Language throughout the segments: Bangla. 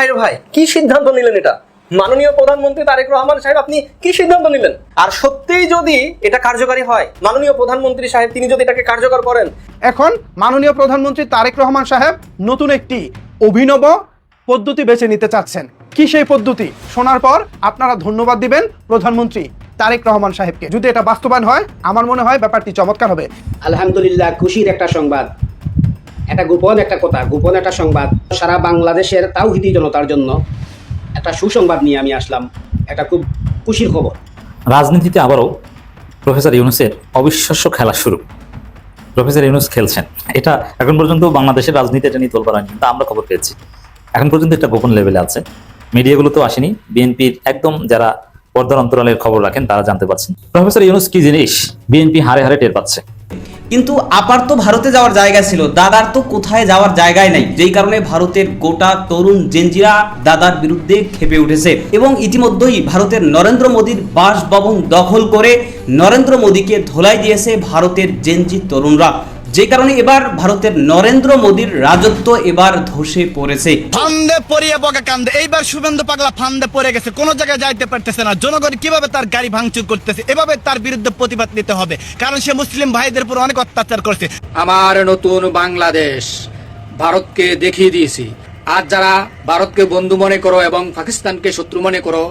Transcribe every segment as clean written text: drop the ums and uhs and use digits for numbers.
ভাইরে ভাই, কি সিদ্ধান্ত নিলেন এটা? মাননীয় প্রধানমন্ত্রী তারেক রহমান সাহেব, আপনি কি সিদ্ধান্ত নিলেন? আর সত্যিই যদি এটা কার্যকারী হয়, মাননীয় প্রধানমন্ত্রী সাহেব তিনি যদি এটাকে কার্যকর করেন, এখন মাননীয় প্রধানমন্ত্রী তারেক রহমান সাহেব নতুন একটি অভিনব পদ্ধতি বেছে নিতে চাচ্ছেন। কি সেই পদ্ধতি শোনার পর আপনারা ধন্যবাদ দিবেন প্রধানমন্ত্রী তারেক রহমান সাহেবকে। যদি এটা বাস্তবায়ন হয়, আমার মনে হয় ব্যাপারটি চমৎকার হবে। আলহামদুলিল্লাহ, খুশির একটা সংবাদ। এটা গোপন একটা কথা, গোপন একটা সংবাদ। সারা বাংলাদেশের তাওহীদি জনতার জন্য একটা সুসংবাদ নিয়ে আমি আসলাম। এটা খুব খুশির খবর। রাজনীতিতে আবারও প্রফেসর ইউনূসের অবিশ্বাস্য খেলা শুরু। প্রফেসর ইউনূস খেলছেন, এটা এখন পর্যন্ত বাংলাদেশের রাজনীতি এটা নিয়ে তোলপাড় হয়নি, কিন্তু আমরা খবর পেয়েছি এখন পর্যন্ত একটা গোপন লেভেলে আছে, মিডিয়াগুলোতেও আসেনি। বিএনপির একদম যারা পর্দার অন্তরালের খবর রাখেন তারা জানতে পারছেন প্রফেসর ইউনূস কি জিনিস বিএনপি হারে হারে টের পাচ্ছে। কিন্তু আপার তো ভারতে যাওয়ার জায়গা ছিল, দাদার তো কোথায় যাওয়ার জায়গায় নাই, যেই কারণে ভারতের গোটা তরুণ জেনজিরা দাদার বিরুদ্ধে খেপে উঠেছে এবং ইতিমধ্যেই ভারতের নরেন্দ্র মোদীর বাসভবন দখল করে নরেন্দ্র মোদীকে ধোলাই দিয়েছে ভারতের জেনজি তরুণরা, যে কারণে এবার ভারতের নরেন্দ্র মোদীর রাজত্ব এবার ধসে পড়েছে। ফান্দে পড়িয়ে বকে কান্দে। এইবার শুভেন্দু পাগলা ফান্দে পড়ে গেছে, কোনো জায়গায় যাইতে পারতেছে না। জনগণ কিভাবে তার গাড়ি ভাঙচুর করতেছে, এভাবে তার বিরুদ্ধে প্রতিবাদ নিতে হবে, কারণ সে মুসলিম ভাইদের উপর অনেক অত্যাচার করছে। আমার নতুন বাংলাদেশ ভারতকে দেখিয়ে দিয়েছি। আজ যারা ভারতকে বন্ধু মনে করো এবং পাকিস্তানকে শত্রু মনে করো,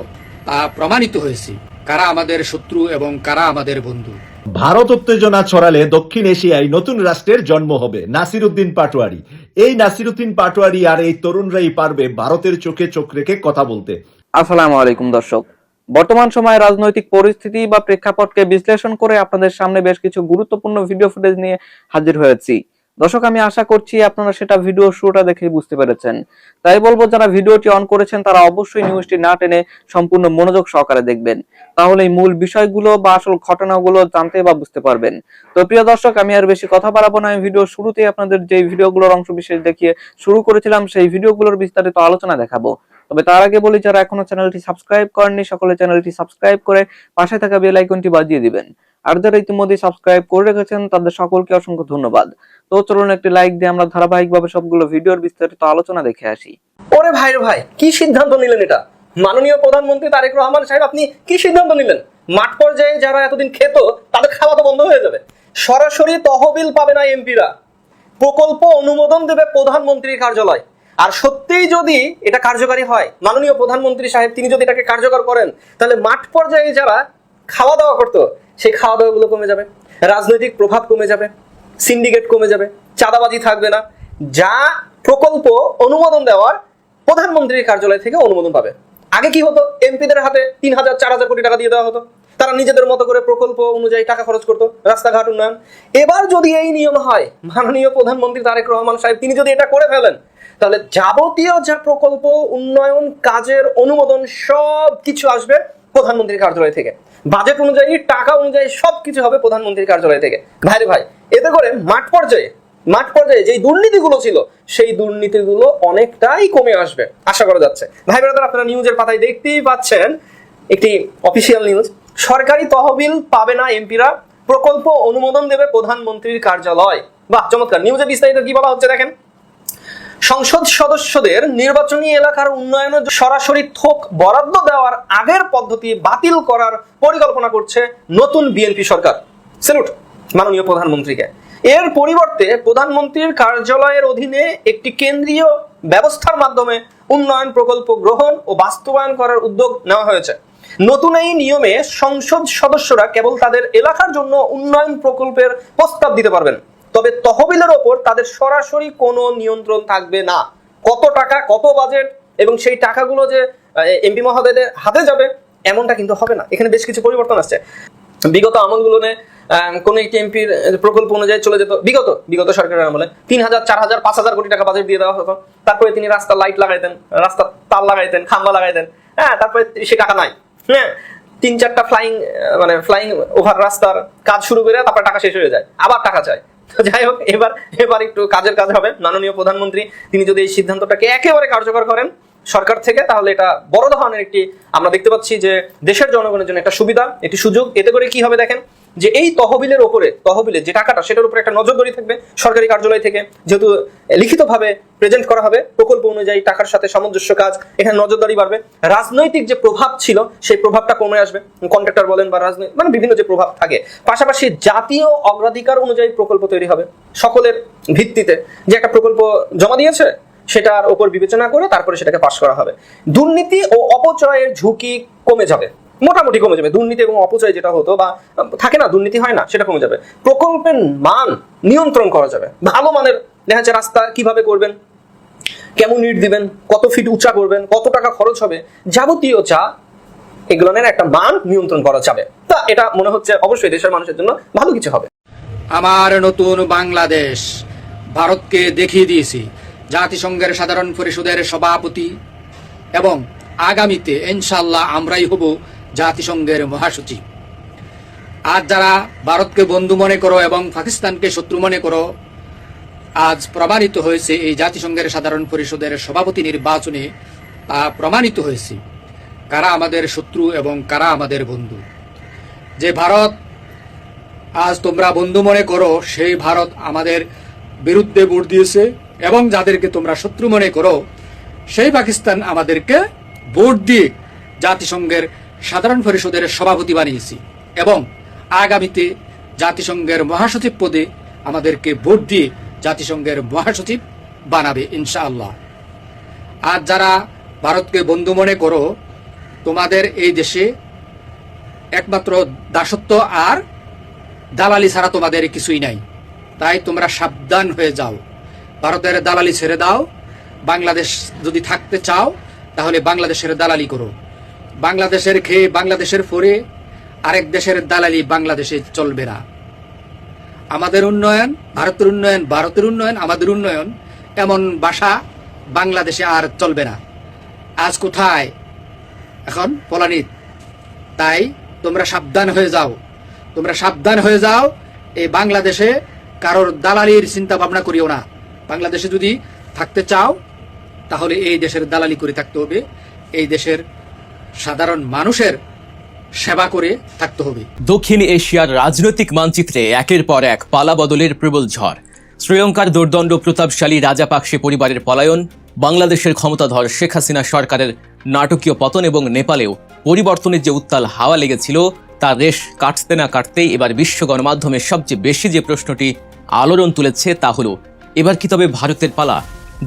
তা প্রমাণিত হয়েছে কারা আমাদের শত্রু এবং কারা আমাদের বন্ধু। ভারত উত্তেজনা ছড়ালে দক্ষিণ এশিয়ায় নতুন রাষ্ট্রের জন্ম হবে। নাসিরউদ্দিন পাটোয়ারি, এই নাসিরউদ্দিন পাটোয়ারি আর এই তরুণরাই পারবে ভারতের চোখে চোখ রেখে কথা বলতে। আসসালামু আলাইকুম দর্শক, বর্তমান সময়ে রাজনৈতিক পরিস্থিতি বা প্রেক্ষাপটকে বিশ্লেষণ করে আপনাদের সামনে বেশ কিছু গুরুত্বপূর্ণ ভিডিও ফুটেজ নিয়ে হাজির হয়েছি। দর্শক, আমি আশা করছি আপনারা সেটা ভিডিও শুরুটা দেখেই বুঝতে পেরেছেন। তাই বলবো, যারা ভিডিওটি অন করেছেন তারা অবশ্যই নিউজটি না টেনে সম্পূর্ণ মনোযোগ সহকারে দেখবেন, তাহলে এই মূল বিষয়গুলো বা আসল ঘটনাগুলো জানতে বা বুঝতে পারবেন। তো প্রিয় দর্শক, আমি আর বেশি কথা বাড়াবো না। আমি ভিডিও শুরুতেই আপনাদের যে ভিডিওগুলোর অংশ বিশেষ দেখিয়ে শুরু করেছিলাম সেই ভিডিওগুলোর বিস্তারিত আলোচনা দেখাবো। তবে তার আগে বলি, যারা এখনো চ্যানেলটি সাবস্ক্রাইব করেননি সকলে চ্যানেলটি সাবস্ক্রাইব করে পাশে থাকা বেল আইকনটি বাজিয়ে দিবেন। আর যারা ইতিমধ্যে সাবস্ক্রাইব করে রেখেছেন তাদের সকলকে অসংখ্য ধন্যবাদ। তো চলুন একটি লাইক দিয়ে আমরা ধারাবাহিকভাবে সবগুলো ভিডিওর বিস্তারিত আলোচনা দেখে আসি। ওরে ভাইরে ভাই, কি সিদ্ধান্ত নিলেন এটা? মাননীয় প্রধানমন্ত্রী তারেক রহমান সাহেব, আপনি কি সিদ্ধান্ত নিলেন? মাঠ পর্যায়ে যারা এতদিন খেত তাদের খাওয়া তো বন্ধ হয়ে যাবে, সরাসরি তহবিল পাবে না এমপিরা, প্রকল্প অনুমোদন দেবে প্রধানমন্ত্রীর কার্যালয়। আর সত্যিই যদি এটা কার্যকারী হয়, মাননীয় প্রধানমন্ত্রী সাহেব তিনি যদি এটাকে কার্যকর করেন, তাহলে মাঠ পর্যায়ে যারা খাওয়া দাওয়া করতো সেই খাওয়া দাওয়াগুলো কমে যাবে, রাজনৈতিক প্রভাব কমে যাবে, সিন্ডিকেট কমে যাবে, চাঁদাবাজি থাকবে না। যা প্রকল্প অনুমোদন দেওয়ার প্রধানমন্ত্রীর কার্যালয় থেকে অনুমোদন পাবে। আগে কি হতো, এমপিদের হাতে ৩,০০০ ৪,০০০ কোটি টাকা দিয়ে দেওয়া হতো, তারা নিজেদের মতো করে প্রকল্প অনুযায়ী টাকা খরচ করতো, রাস্তাঘাট উন্নয়ন। এবার যদি এই নিয়ম হয়, মাননীয় প্রধানমন্ত্রী তারেক রহমান সাহেব তিনি যদি এটা করে ফেলেন, তাহলে যাবতীয় যা প্রকল্প উন্নয়ন কাজের অনুমোদন সব কিছু আসবে প্রধানমন্ত্রীর কার্যালয় থেকে, বাজেট অনুযায়ী টাকা অনুযায়ী সবকিছু হবে প্রধানমন্ত্রীর কার্যালয় থেকে। ভাইরে ভাই, এতে করে মাঠ পর্যায়ে যেই দুর্নীতিগুলো ছিল সেই দুর্নীতিগুলো অনেকটাই কমে আসবে আশা করা যাচ্ছে। ভাই ব্রাদার, আপনারা নিউজের পাতায় দেখতেই পাচ্ছেন একটি অফিসিয়াল নিউজ, সরকারি তহবিল পাবে না এমপিরা, প্রকল্প অনুমোদন দেবে প্রধানমন্ত্রীর কার্যালয়। বাহ, চমৎকার। নিউজে বিস্তারিত কি বলা হচ্ছে দেখেন। সংসদ সদস্যদের নির্বাচনী এলাকার উন্নয়নে সরাসরি থোক বরাদ্দ দেওয়ার আগের পদ্ধতি বাতিল করার পরিকল্পনা করছে নতুন বিএনপি সরকার। স্যালুট মাননীয় প্রধানমন্ত্রীকে। এর পরিবর্তে প্রধানমন্ত্রীর কার্যালয়ের অধীনে একটি কেন্দ্রীয় ব্যবস্থার মাধ্যমে উন্নয়ন প্রকল্প গ্রহণ ও বাস্তবায়ন করার উদ্যোগ নেওয়া হয়েছে। নতুন এই নিয়মে সংসদ সদস্যরা কেবল তাদের এলাকার জন্য উন্নয়ন প্রকল্পের প্রস্তাব দিতে পারবেন, তবে তহবিলের ওপর তাদের সরাসরি কোনো নিয়ন্ত্রণ থাকবে না। কত টাকা, কত বাজেট এবং সেই টাকাগুলো যে এমপি মহোদয়দের হাতে যাবে এমনটা কিন্তু হবে না। এখানে বেশ কিছু পরিবর্তন আসছে। বিগত আমলগুলো কোন একটি এমপির প্রকল্প অনুযায়ী চলে যেত, বিগত সরকারের আমলে ৩,০০০ ৪,০০০ ৫,০০০ কোটি টাকা বাজেট দিয়ে দেওয়া হতো। তারপরে তিনি রাস্তার লাইট লাগাইতেন, রাস্তার তার লাগাইতেন, খাম্বা লাগাইতেন, হ্যাঁ, তারপরে সে টাকা নাই, হ্যাঁ, ৩-৪টা ফ্লাইং ওভার রাস্তার কাজ শুরু করে তারপরে টাকা শেষ হয়ে যায়, আবার টাকা চায়। যাই হোক, এবার একটু কাজের কাজ হবে। মাননীয় প্রধানমন্ত্রী তিনি যদি এই সিদ্ধান্তটাকে একেবারে কার্যকর করেন সরকার থেকে, তাহলে এটা বড় ধরনের একটি আমরা দেখতে পাচ্ছি যে দেশের জনগণের জন্য একটা সুবিধা, একটি সুযোগ। এতে করে কি হবে দেখেন, যে এই তহবিলে যে টাকাটা সেটার উপরে একটা নজরদারি থাকবে সরকারি কার্যালয় থেকে, যেহেতু লিখিতভাবে প্রেজেন্ট করা হবে প্রকল্প অনুযায়ী টাকার সাথে সামঞ্জস্য কাজ, এখানে নজরদারি বাড়বে। রাজনৈতিক যে প্রভাব ছিল সেই প্রভাবটা কমে আসবে, কন্ট্রাক্টর বলেন বা রাজনৈতিক মানে বিভিন্ন যে প্রভাব থাকে। পাশাপাশি জাতীয় অগ্রাধিকার অনুযায়ী প্রকল্প তৈরি হবে সকলের ভিত্তিতে, যে একটা প্রকল্প জমা দিয়েছে সেটার উপর বিবেচনা করে তারপরে সেটাকে পাস করা হবে। দুর্নীতি ও অপচয়ের ঝুঁকি কমে যাবে, মোটামুটি কমে যাবে। দুর্নীতি এবং অপচয় যেটা হতো বা থাকে না, দুর্নীতি হয় না, সেটা কমে যাবে। প্রকল্পের মান নিয়ন্ত্রণ করা যাবে, ভালো মানের দেখা যাচ্ছে রাস্তা কিভাবে করবেন, কেমন ইট দিবেন, কত ফিট উঁচা করবেন, কত টাকা খরচ হবে, যাবতীয় যা এগুলোর একটা মান নিয়ন্ত্রণ করা যাবে। তা এটা মনে হচ্ছে অবশ্যই দেশের মানুষের জন্য ভালো কিছু হবে। আমার নতুন বাংলাদেশ ভারতকে দেখিয়ে দিয়েছি জাতিসংঘের সাধারণ পরিষদের সভাপতি, এবং আগামীতে ইনশাআল্লাহ আমরাই হব জাতিসংঘের মহাসচিব। আজ যারা ভারতকে বন্ধু মনে করো এবং পাকিস্তানকে শত্রু মনে করো, আজ প্রমাণিত হয়েছে এই জাতিসংঘের সাধারণ পরিষদের সভাপতি নির্বাচনে তা প্রমাণিত হয়েছে কারা আমাদের শত্রু এবং কারা আমাদের বন্ধু। যে ভারত আজ তোমরা বন্ধু মনে করো সেই ভারত আমাদের বিরুদ্ধে ভোট দিয়েছে, এবং যাদেরকে তোমরা শত্রু মনে করো সেই পাকিস্তান আমাদেরকে ভোট দিয়ে জাতিসংঘের সাধারণ পরিষদের সভাপতি বানিয়েছে, এবং আগামীতে জাতিসংঘের মহাসচিব পদে আমাদেরকে ভোট দিয়ে জাতিসংঘের মহাসচিব বানাবে ইনশাআল্লাহ। আজ যারা ভারতকে বন্ধু মনে করো, তোমাদের এই দেশে একমাত্র দাসত্ব আর দালালি ছাড়া তোমাদের কিছুই নাই। তাই তোমরা সাবধান হয়ে যাও, ভারতের দালালি ছেড়ে দাও। বাংলাদেশ যদি থাকতে চাও তাহলে বাংলাদেশের দালালি করো। বাংলাদেশের খেয়ে বাংলাদেশের পরে আরেক দেশের দালালি বাংলাদেশে চলবে না। আমাদের উন্নয়ন ভারতের উন্নয়ন, ভারতের উন্নয়ন আমাদের উন্নয়ন, এমন ভাষা বাংলাদেশে আর চলবে না। আজ কোথায়? এখন পলানিত। তাই তোমরা সাবধান হয়ে যাও, তোমরা সাবধান হয়ে যাও। এই বাংলাদেশে কারোর দালালির চিন্তা ভাবনা করিও না। বাংলাদেশে যদি থাকতে চাও তাহলে এই দেশের দালালি করে থাকতে হবে, এই দেশের সাধারণ মানুষের সেবা করে থাকতে হবে। দক্ষিণ এশিয়ার রাজনৈতিক মানচিত্রে একের পর এক পালা বদলের প্রবল ঝড়। শ্রীলঙ্কার দুর্দণ্ড প্রতাপশালী রাজাপাকসে পরিবারের পলায়ন, বাংলাদেশের ক্ষমতাধর শেখ হাসিনা সরকারের নাটকীয় পতন এবং নেপালেও পরিবর্তনের যে উত্তাল হাওয়া লেগেছিল তার রেশ কাটতে না কাটতেই এবার বিশ্ব গণমাধ্যমে সবচেয়ে বেশি যে প্রশ্নটি আলোড়ন তুলেছে তা হলো, এবার কি তবে ভারতের পালা?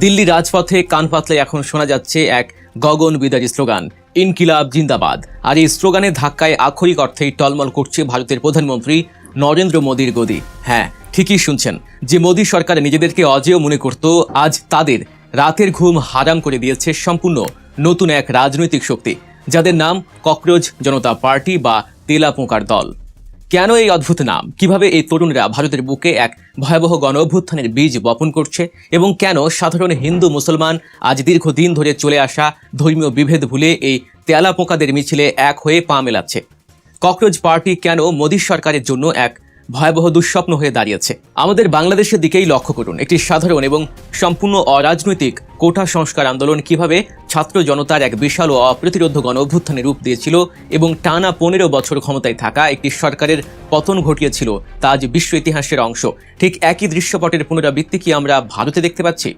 দিল্লি রাজপথে কান পাতলে এখন শোনা যাচ্ছে এক গগন বিদারী স্লোগান, ইনকিলাব জিন্দাবাদ। আর এই স্লোগানের ধাক্কায় আক্ষরিক অর্থেই টলমল করছে ভারতের প্রধানমন্ত্রী নরেন্দ্র মোদীর গদি। হ্যাঁ, ঠিকই শুনছেন, যে মোদী সরকার নিজেদেরকে অজেয় মনে করত, আজ তাদের রাতের ঘুম হারাম করে দিয়েছে সম্পূর্ণ নতুন এক রাজনৈতিক শক্তি, যাদের নাম ককরোচ জনতা পার্টি বা তেলাপোকার দল। কেন এই অদ্ভুত নাম? কিভাবে এই তরুণরা ভারতের বুকে এক ভয়াবহ গণ অভ্যুত্থানের বীজ বপন করছে, এবং কেন সাধারণ হিন্দু মুসলমান আজ দীর্ঘদিন ধরে চলে আসা ধর্মীয় বিভেদ ভুলে এই তেলাপোকাদের মিছিলে এক হয়ে পা মেলাচ্ছে? ককরোচ পার্টি কেন মোদী সরকারের জন্য এক ভয়াবহ দুঃস্বপ্ন হয়ে দাঁড়িয়েছে? আমাদের বাংলাদেশের দিকেই লক্ষ্য করুন। একটি সাধারণ এবং সম্পূর্ণ অরাজনৈতিক কোটা সংস্কার আন্দোলন কিভাবে ছাত্র জনতার এক বিশাল ও অপ্রতিরোধ গণ অভ্যুত্থানের রূপ দিয়েছিল এবং টানা 15 বছর ক্ষমতায় থাকা একটি সরকারের পতন ঘটিয়েছিল, তা আজ বিশ্ব ইতিহাসের অংশ। ঠিক একই দৃশ্যপটের পুনরাবৃত্তি কি আমরা ভারতে দেখতে পাচ্ছি?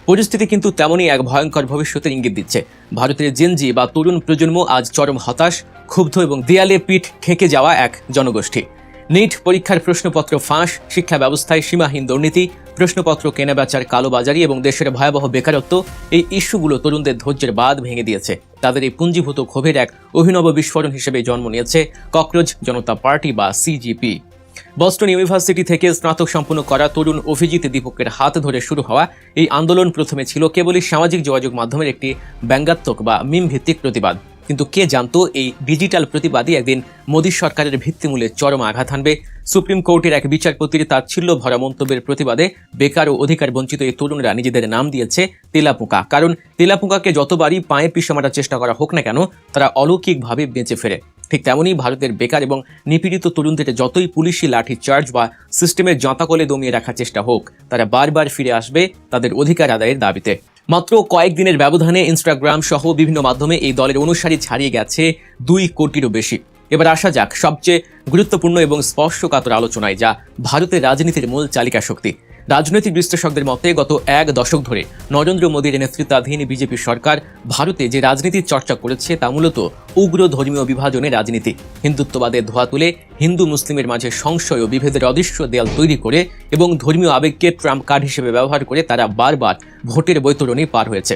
পরিস্থিতি কিন্তু তেমনই এক ভয়ঙ্কর ভবিষ্যতের ইঙ্গিত দিচ্ছে। ভারতের জেনজি বা তরুণ প্রজন্ম আজ চরম হতাশ, ক্ষুব্ধ এবং দেয়ালে পিঠ ঠেকে যাওয়া এক জনগোষ্ঠী। নিট পরীক্ষার প্রশ্নপত্র ফাঁস, শিক্ষা ব্যবস্থায় সীমাহীন দুর্নীতি, প্রশ্নপত্র কেনাবেচার কালোবাজারি এবং দেশের ভয়াবহ বেকারত্ব, এই ইস্যুগুলো তরুণদের ধৈর্যের বাঁধ ভেঙে দিয়েছে। তাদের এই পুঞ্জীভূত ক্ষোভের এক অভিনব বিস্ফোরণ হিসেবে জন্ম নিয়েছে ককরোচ জনতা পার্টি বা সিজিপি। বস্টন ইউনিভার্সিটি থেকে স্নাতক সম্পন্ন করা তরুণ অভিজিৎ দীপকের হাত ধরে শুরু হওয়া এই আন্দোলন প্রথমে ছিল কেবলই সামাজিক যোগাযোগ মাধ্যমের একটি ব্যঙ্গাত্মক বা মিম ভিত্তিক প্রতিবাদ। কিন্তু কে জানতো এই ডিজিটাল প্রতিবাদী একদিন মোদী সরকারের ভিত্তিমূলে চরম আঘাত হানবে। সুপ্রিম কোর্টের এক বিচারপতির তাচ্ছিল্য ভরা মন্তব্যের প্রতিবাদে বেকার ও অধিকার বঞ্চিত এই তরুণরা নিজেদের নাম দিয়েছে তেলাপোকা। কারণ তেলাপোকাকে যতবারই পায়ে পিষে মারার চেষ্টা করা হোক না কেন, তারা অলৌকিকভাবে বেঁচে ফেরে। ঠিক তেমনই ভারতের বেকার এবং নিপীড়িত তরুণদের যতই পুলিশি লাঠি চার্জ বা সিস্টেমের জাঁতাকলে দমিয়ে রাখার চেষ্টা হোক, তারা বারবার ফিরে আসবে তাদের অধিকার আদায়ের দাবিতে। মাত্র কয়েকদিনের ব্যবধানে ইনস্টাগ্রাম সহ বিভিন্ন মাধ্যমে এই দলের অনুসারী ছাড়িয়ে গেছে 2 কোটিরও বেশি। এবার আসা যাক সবচেয়ে গুরুত্বপূর্ণ এবং স্পর্শকাতর আলোচনায়, যা ভারতের রাজনীতির মূল চালিকা শক্তি। রাজনৈতিক বিশ্লেষকদের মতে গত এক দশক ধরে নরেন্দ্র মোদীর নেতৃত্বাধীন বিজেপি সরকার ভারতে যে রাজনীতির চর্চা করেছে তা মূলত উগ্র ধর্মীয় বিভাজনের রাজনীতি। হিন্দুত্ববাদের ধোয়া তুলে হিন্দু মুসলিমের মাঝে সংশয় ও বিভেদের অদৃশ্য দেয়াল তৈরি করে এবং ধর্মীয় আবেগকে ট্রাম্প কার্ড হিসেবে ব্যবহার করে তারা বারবার ভোটের বৈতরণী পার হয়েছে।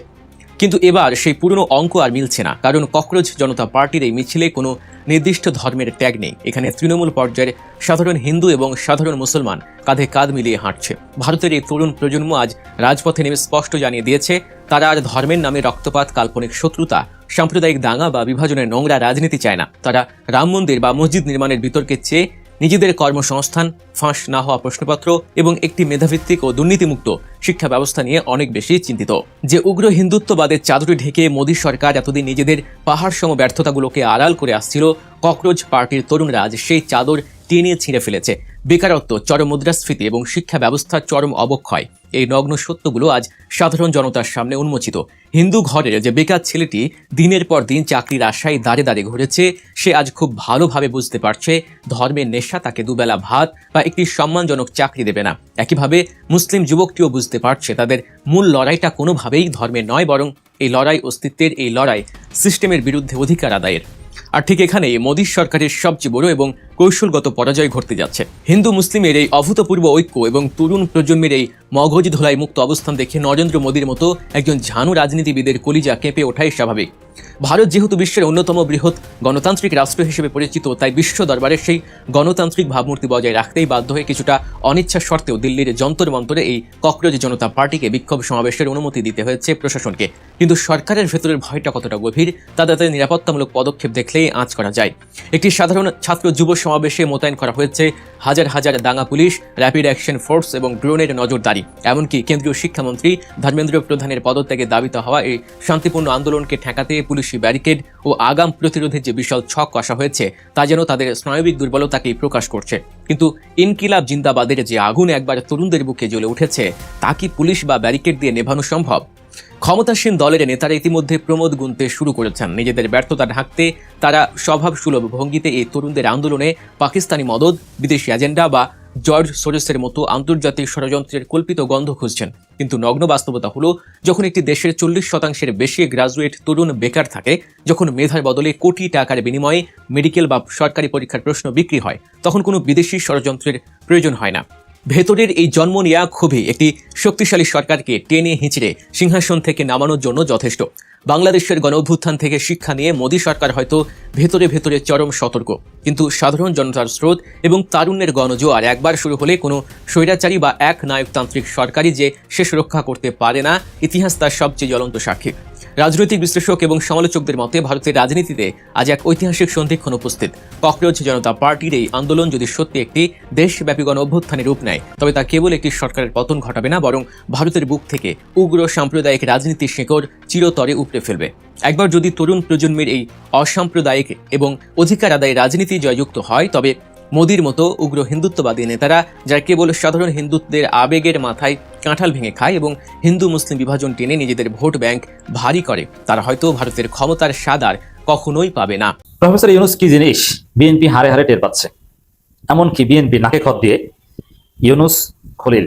কিন্তু এবার সেই পুরনো অঙ্ক আর মিলছে না, কারণ ককরোচ জনতা পার্টির এই মিছিলে কোনো নির্দিষ্ট ধর্মের ট্যাগ নেই। এখানে তৃণমূল পর্যায়ের সাধারণ হিন্দু এবং সাধারণ মুসলমান কাঁধে কাঁধ মিলিয়ে হাঁটছে। ভারতের এই তরুণ প্রজন্ম আজ রাজপথে নেমে স্পষ্ট জানিয়ে দিয়েছে তারা আর ধর্মের নামে রক্তপাত, কাল্পনিক শত্রুতা, সাম্প্রদায়িক দাঙ্গা বা বিভাজনের নোংরা রাজনীতি চায় না। তারা রাম মন্দির বা মসজিদ নির্মাণের বিতর্কের চেয়ে নিজেদের কর্মসংস্থান, ফাঁস না হওয়া প্রশ্নপত্র এবং একটি মেধাভিত্তিক ও দুর্নীতিমুক্ত শিক্ষা ব্যবস্থা নিয়ে অনেক বেশি চিন্তিত। যে উগ্র হিন্দুত্ববাদের চাদরে ঢেকে মোদী সরকার এতদিন নিজেদের পাহাড়সম ব্যর্থতাগুলোকে আড়াল করে আসছিল, ককরোচ পার্টির তরুণরা আজ সেই চাদর টেনে ছিঁড়ে ফেলেছে। বেকারত্ব, চরম মুদ্রাস্ফীতি এবং শিক্ষা ব্যবস্থার চরম অবক্ষয়, এই নগ্ন সত্যগুলো আজ সাধারণ জনতার সামনে উন্মোচিত। হিন্দু ঘরের যে বেকার ছেলেটি দিনের পর দিন চাকরির আশায় দাঁড়ে দাঁড়িয়ে ঘুরেছে, সে আজ খুব ভালোভাবে বুঝতে পারছে ধর্মের নেশা তাকে দুবেলা ভাত বা একটি সম্মানজনক চাকরি দেবে না। একইভাবে মুসলিম যুবকটিও বুঝতে পারছে তাদের মূল লড়াইটা কোনোভাবেই ধর্মের নয়, বরং এই লড়াই অস্তিত্বের, এই লড়াই সিস্টেমের বিরুদ্ধে অধিকার আদায়ের। আর ঠিক এখানেই মোদী সরকারের সবচেয়ে বড় এবং কৌশলগত পরাজয় ঘটতে যাচ্ছে। হিন্দু মুসলিমের এই অভূতপূর্ব ঐক্য এবং তরুণ প্রজন্মের এই মগজ ধোলাই মুক্ত অবস্থান দেখে নরেন্দ্র মোদীর মতো একজন ঝানু রাজনীতিবিদের কলিজা কেঁপে ওঠাই স্বাভাবিক। ভারত যেহেতু বিশ্বের অন্যতম বৃহৎ গণতান্ত্রিক রাষ্ট্র হিসেবে পরিচিত, তাই বিশ্ব দরবারে সেই গণতান্ত্রিক ভাবমূর্তি বজায় রাখতেই বাধ্য হয়ে কিছুটা অনিচ্ছা সত্ত্বেও দিল্লির যন্তর মন্তরে এই ককরোচ জনতা পার্টিকে বিক্ষোভ সমাবেশের অনুমতি দিতে হয়েছে প্রশাসনকে। কিন্তু সরকারের ভেতরের ভয়টা কতটা গভীর তা তাদের নিরাপত্তামূলক পদক্ষেপ দেখলেই আঁচ করা যায়। একটি সাধারণ ছাত্র যুব সমাবেশে মোতায়েন করা হয়েছে হাজার হাজার দাঙ্গা পুলিশ, র্যাপিড অ্যাকশন ফোর্স এবং ড্রোনের নজরদারি। এমনকি কেন্দ্রীয় শিক্ষামন্ত্রী ধর্মেন্দ্র প্রধানের পদত্যাগে দাবিতে হওয়া এই শান্তিপূর্ণ আন্দোলনকে ঠেকাতে পুলিশি ব্যারিকেড ও আগাম প্রতিরোধের যে বিশাল ছক কষা হয়েছে তা যেন তাদের স্নায়বিক দুর্বলতাকেই প্রকাশ করছে। কিন্তু ইনকিলাব জিন্দাবাদের যে আগুন একবার তরুণদের বুকে জ্বলে উঠেছে, তা কি পুলিশ বা ব্যারিকেড দিয়ে নেভানো সম্ভব? ক্ষমতাসীন দলের নেতারা ইতিমধ্যে প্রমোদ গুনতে শুরু করেছেন। নিজেদের ব্যর্থতা ঢাকতে তারা স্বভাবসুলভ ভঙ্গিতে এই তরুণদের আন্দোলনে পাকিস্তানি মদদ, বিদেশি এজেন্ডা বা জর্জ সোরেসের মতো আন্তর্জাতিক ষড়যন্ত্রের কল্পিত গন্ধ খুঁজছেন। কিন্তু নগ্ন বাস্তবতা হলো, যখন একটি দেশের 40% বেশি গ্রাজুয়েট তরুণ বেকার থাকে, যখন মেধার বদলে কোটি টাকার বিনিময়ে মেডিকেল বা সরকারি পরীক্ষার প্রশ্ন বিক্রি হয়, তখন কোনো বিদেশি ষড়যন্ত্রের প্রয়োজন হয় না। ভেতরের এই জন্ম নেয়া ক্ষোভে একটি শক্তিশালী সরকারকে টেনে হিঁচড়ে সিংহাসন থেকে নামানোর জন্য যথেষ্ট। বাংলাদেশের গণঅভ্যুত্থান থেকে শিক্ষা নিয়ে মোদী সরকার হয়তো ভেতরে ভেতরে চরম সতর্ক, কিন্তু সাধারণ জনতার স্রোত এবং তারুণ্যের গণজোয়ার একবার শুরু হলে কোনো স্বৈরাচারী বা এক নায়কতান্ত্রিক সরকারই যে শেষ রক্ষা করতে পারে না, ইতিহাস তার সবচেয়ে জ্বলন্ত সাক্ষী। রাজনৈতিক বিশ্লেষক এবং সমালোচকদের মতে ভারতের রাজনীতিতে আজ এক ঐতিহাসিক সন্ধিক্ষণ উপস্থিত। ককরোচ জনতা পার্টির এই আন্দোলন যদি সত্যি একটি দেশব্যাপী গণঅভ্যুত্থানের রূপ নেয়, তবে তা কেবল একটি সরকারের পতন ঘটাবে না, বরং ভারতের বুক থেকে উগ্র সাম্প্রদায়িক রাজনীতির শিকড় চিরতরে উপড়ে ফেলবে। একবার যদি তরুণ প্রজন্মের এই অসাম্প্রদায়িক এবং অধিকার আদায় রাজনীতি জয়যুক্ত হয়, তবে মোদীর মতো উগ্র হিন্দুত্ববাদী নেতারা, যারা কেবল সাধারণ হিন্দুত্বের আবেগের মাথায় কাঁঠাল ভেঙে খায় এবং হিন্দু মুসলিম বিভাজন টেনে নিজেদের ভোট ব্যাংক ভারী করে, তারা হয়তো ভারতের ক্ষমতার স্বাদ আর কখনোই পাবে না। প্রফেসর ইউনূস কি জিনিস বিএনপি হারে হারে টের পাচ্ছে। এমনকি বিএনপি নাকে খত দিয়ে ইউনূস, খলিল,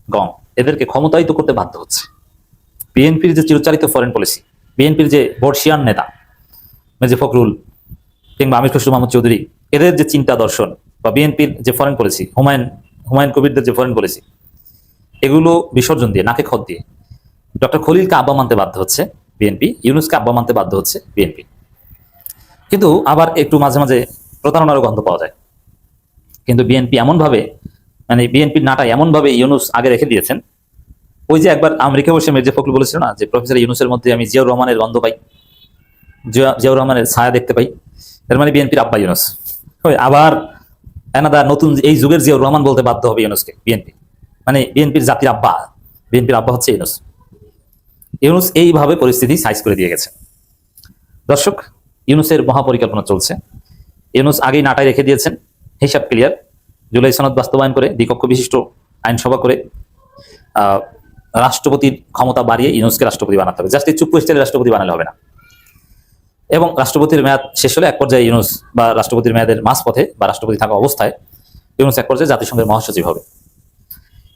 গং এদেরকে ক্ষমতায়িত করতে বাধ্য হচ্ছে। বিএনপির যে চিরচারিত ফরেন পলিসি, বিএনপির যে বর্ষিয়ান নেতা মির্জা ফখরুল কিংবা আমির খসরু মাহমুদ চৌধুরী, এদের যে চিন্তা দর্শন বা বিএনপির যে ফরেন পলিসি, হুমায়ুন কবিরদের যে ফরেন পলিসি, এগুলো বিসর্জন দিয়ে নাকে খত দিয়ে ডক্টর খলিলকে আব্বা মানতে বাধ্য হচ্ছে বিএনপি, ইউনূসকে আব্বা মানতে বাধ্য হচ্ছে বিএনপি। কিন্তু আবার একটু মাঝে মাঝে প্রতারণারও গন্ধ পাওয়া যায়। কিন্তু বিএনপি এমনভাবে, মানে বিএনপির নাটা এমনভাবে ইউনূস আগে রেখে দিয়েছেন, ওই যে একবার আমেরিকা বসে মির্জা ফখরুল বলেছিল না যে প্রফেসর ইউনূসের মধ্যে আমি জিয়াউর রহমানের গন্ধ পাই, জিয়াউর রহমানের ছায়া দেখতে পাই, এর মানে বিএনপির আব্বা ইউনূস। আবার এনাদার নতুন এই যুগের জিয়াউর রহমান বলতে বাধ্য হবে ইউনূসকে বিএনপি, মানে বিএনপির জাতির আব্বা, বিএনপির আব্বা হচ্ছে ইউনূস। ইউনূস এইভাবে পরিস্থিতি সাইজ করে দিয়ে গেছে। দর্শক, ইউনূসের মহাপরিকল্পনা চলছে। ইউনূস আগেই নাটায় রেখে দিয়েছেন, হিসাব ক্লিয়ার। জুলাই সনদ বাস্তবায়ন করে দ্বিকক্ষ বিশিষ্ট আইনসভা করে রাষ্ট্রপতির ক্ষমতা বাড়িয়ে ইউনূসকে রাষ্ট্রপতি বানাতে হবে। জাস্ট এই চুপ করে রাষ্ট্রপতি বানালে হবে না। এবং রাষ্ট্রপতির মেয়াদ শেষ হলে এক পর্যায়ে ইউনূস বা রাষ্ট্রপতির মেয়াদের মাঝপথে বা রাষ্ট্রপতি থাকা অবস্থায় ইউনূস এক পর্যায়ে জাতিসংঘের মহাসচিব হবে।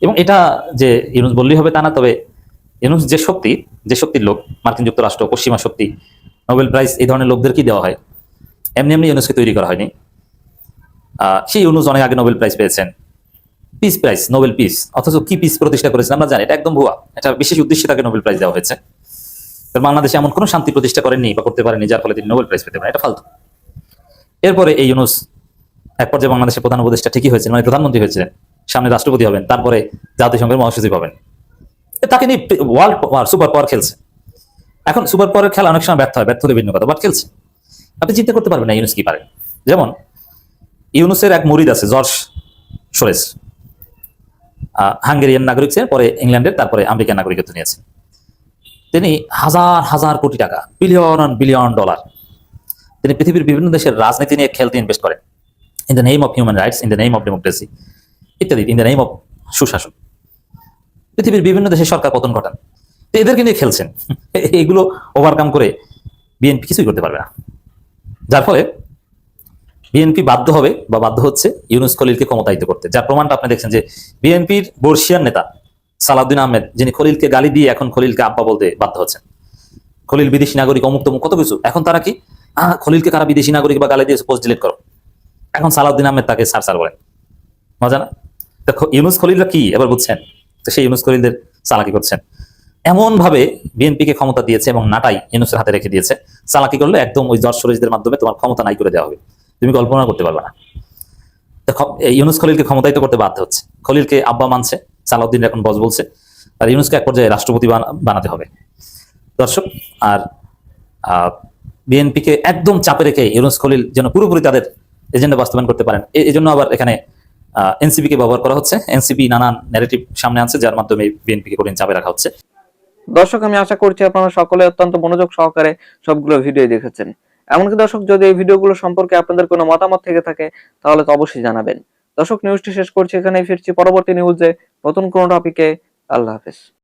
এবং এটা যে ইউনূস বললেই হবে তা না, তবে ইউনূস যে শক্তির লোক, মার্কিন যুক্তরাষ্ট্র, পশ্চিমা শক্তি, নোবেল প্রাইজ এই ধরনের লোকদেরকেই দেওয়া হয়, এমনি এমনি ইউনূসকে তৈরি করা হয়নি। সেই ইউনূস অনেক আগে নোবেল প্রাইজ পেয়েছেন, পিস প্রাইজ, নোবেল পিস, অথচ কি পিস প্রতিষ্ঠা করেছেন আমরা জানি, এটা একদম ভুয়া। এটা বিশেষ উদ্দেশ্যে তাকে নোবেল প্রাইজ দেওয়া হয়েছে। বাংলাদেশে এমন কোনো শান্তি প্রতিষ্ঠা করেননি বা করতে পারেনি যার ফলে তিনি নোবেল প্রাইজ পেতে পারেন, এটা ফালতু। এরপরে এই ইউনূস এক পর্যায়ে বাংলাদেশের প্রধান উপদেষ্টা ঠিকই হয়েছেন, মানে প্রধানমন্ত্রী হয়েছিলেন, সামনে রাষ্ট্রপতি হবেন, তারপরে জাতিসংঘের মহাসচিব হবেন। তাকে নিয়ে ওয়ার্ল্ড সুপার পাওয়ার খেলছে। এখন সুপার পাওয়ারের খেলা অনেক সময় ব্যর্থ হয়, ব্যর্থ হলে ভিন্ন কথা, বাট খেলছে। আপনি চিন্তা করতে পারবেন না ইউনূস কি পারে। যেমন ইউনূসের এক মুরিদ আছে জর্জ সোরেস, হাঙ্গেরিয়ান নাগরিক ছিলেন, পরে ইংল্যান্ডের, তারপরে আমেরিকান নাগরিকত্ব নিয়েছেন। তিনি হাজার হাজার কোটি টাকা, বিলিয়ন বিলিয়ন ডলার তিনি পৃথিবীর বিভিন্ন দেশের রাজনীতি নিয়ে খেলতে ইনভেস্ট করেন, in the name of human rights, in the name of democracy ইত্যাদি, ইন দ্য নেম অফ সুশাসন। পৃথিবীর বিভিন্ন দেশের সরকার পতন ঘটান, তো এদেরকে নিয়ে খেলছেন। এগুলো ওভারকাম করে বিএনপি কিছুই করতে পারবে না, যার ফলে বিএনপি বাধ্য হবে বা বাধ্য হচ্ছে ইউনূস খলিলকে ক্ষমতায়িত করতে। যার প্রমাণটা আপনি দেখছেন যে বিএনপির বর্ষিয়ান নেতা সালাউদ্দিন আহমেদ, যিনি খলিলকে গালি দিয়ে এখন খলিলকে আব্বা বলতে বাধ্য হচ্ছেন, খলিল বিদেশি নাগরিক, অমুক তমুক কত কিছু। এখন তারা কি খলিলকে কারা বিদেশি নাগরিক বা গালি দিয়েছে, পোস্ট ডিলিট করো। এখন সালাউদ্দিন আহমেদ তাকে স্যার বলেন, মজা না? ইউনূস খলিলরা কি এবার বুঝছেন? তো সেই ইউনূস খলিলদের চালাকি করছেন, এমন ভাবে বিএনপিকে ক্ষমতা দিয়েছে এবং নাটাই ইউনূসের হাতে রেখে দিয়েছে। চালাকি করলে একদম ওই জর্জ সোরেসদের মাধ্যমে তোমার ক্ষমতা নাই করে দেওয়া হবে, তুমি কল্পনা করতে পারবে না। ইউনূস খলিলকে ক্ষমতায়িত করতে বাধ্য হচ্ছে, খলিলকে আব্বা মানছে, সালাউদ্দিন এখন বস বলছে, আর ইউনূসকে এক পর্যায়ে রাষ্ট্রপতি বানাতে হবে। দর্শক, আর বিএনপিকে একদম চাপে রেখে ইউনূস খলিল যেন পুরোপুরি তাদের এজেন্ডা বাস্তবায়ন করতে পারেন, এই জন্য আবার এখানে এনসিপি কে ব্যবহার করা হচ্ছে। এনসিপি নানান ন্যারেটিভ সামনে আনছে, যার মাধ্যমে বিএনপিকে কঠিন চাপে রাখা হচ্ছে। দর্শক, আমি আশা করছি আপনারা সকলে অত্যন্ত মনোযোগ সহকারে সবগুলো ভিডিও দেখেছেন। এমনকি দর্শক, যদি এই ভিডিওগুলো সম্পর্কে আপনাদের কোনো মতামত থেকে থাকে তাহলে তো অবশ্যই জানাবেন। দর্শক, নিউজটি শেষ করছি এখানেই, ফিরছি পরবর্তী নিউজে নতুন কোনো টপিকে। আল্লাহ হাফেজ।